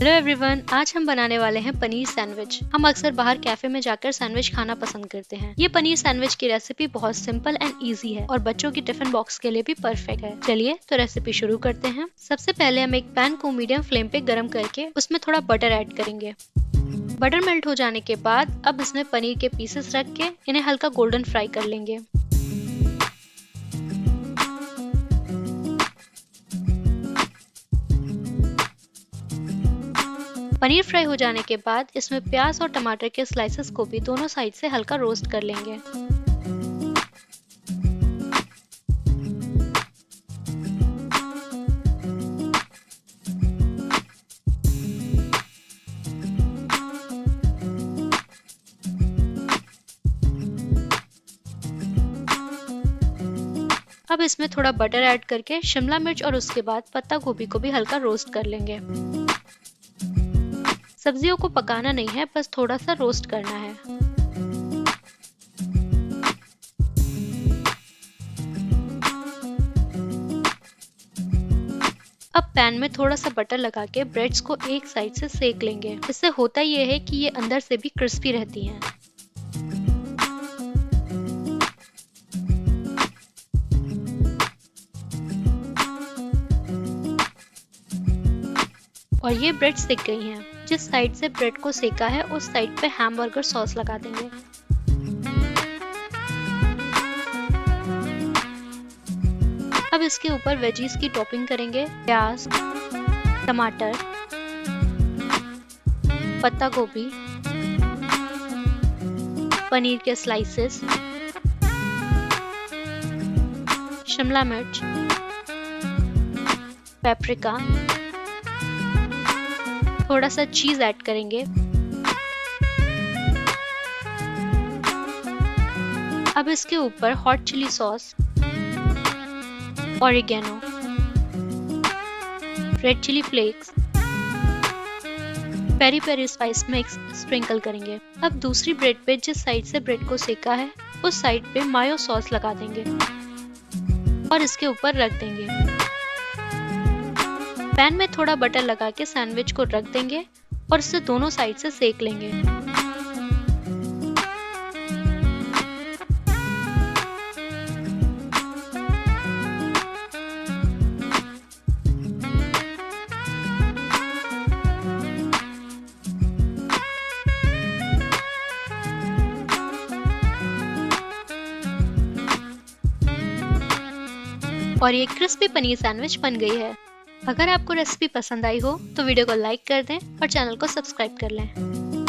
Hello everyone, आज हम बनाने वाले हैं पनीर सैंडविच। हम अक्सर बाहर कैफे में जाकर सैंडविच खाना पसंद करते हैं। ये पनीर सैंडविच की रेसिपी बहुत सिंपल एंड इजी है और बच्चों की टिफिन बॉक्स के लिए भी परफेक्ट है। चलिए तो रेसिपी शुरू करते हैं। सबसे पहले हम एक पैन को मीडियम फ्लेम पे गर्म करके उसमें थोड़ा बटर ऐड करेंगे। बटर मेल्ट हो जाने के बाद अब इसमें पनीर के पीसेस रख के इन्हें हल्का गोल्डन फ्राई कर लेंगे। पनीर फ्राई हो जाने के बाद इसमें प्याज और टमाटर के स्लाइसेस को भी दोनों साइड से हल्का रोस्ट कर लेंगे। अब इसमें थोड़ा बटर ऐड करके शिमला मिर्च और उसके बाद पत्ता गोभी को भी हल्का रोस्ट कर लेंगे। सब्जियों को पकाना नहीं है, बस थोड़ा सा रोस्ट करना है। अब पैन में थोड़ा सा बटर लगा के ब्रेड्स को एक साइड से सेक लेंगे। इससे होता ये है कि ये अंदर से भी क्रिस्पी रहती हैं। और ये ब्रेड सेक गई हैं। जिस साइड से ब्रेड को सेका है उस साइड पे हैमबर्गर सॉस लगा देंगे। अब इसके ऊपर वेजीज की टॉपिंग करेंगे। प्याज, टमाटर, पत्ता गोभी, पनीर के स्लाइसेस, शिमला मिर्च, पेपरिका, थोड़ा सा चीज ऐड करेंगे। अब इसके ऊपर hot chilli sauce, oregano, red chilli flakes, peri peri spice mix sprinkle करेंगे। अब दूसरी ब्रेड पे जिस साइड से ब्रेड को सेका है उस साइड पे मायो सॉस लगा देंगे और इसके ऊपर रख देंगे। पैन में थोड़ा बटर लगा के सैंडविच को रख देंगे और इसे दोनों साइड से सेक लेंगे। और ये क्रिस्पी पनीर सैंडविच बन गई है। अगर आपको रेसिपी पसंद आई हो तो वीडियो को लाइक कर दें और चैनल को सब्सक्राइब कर लें।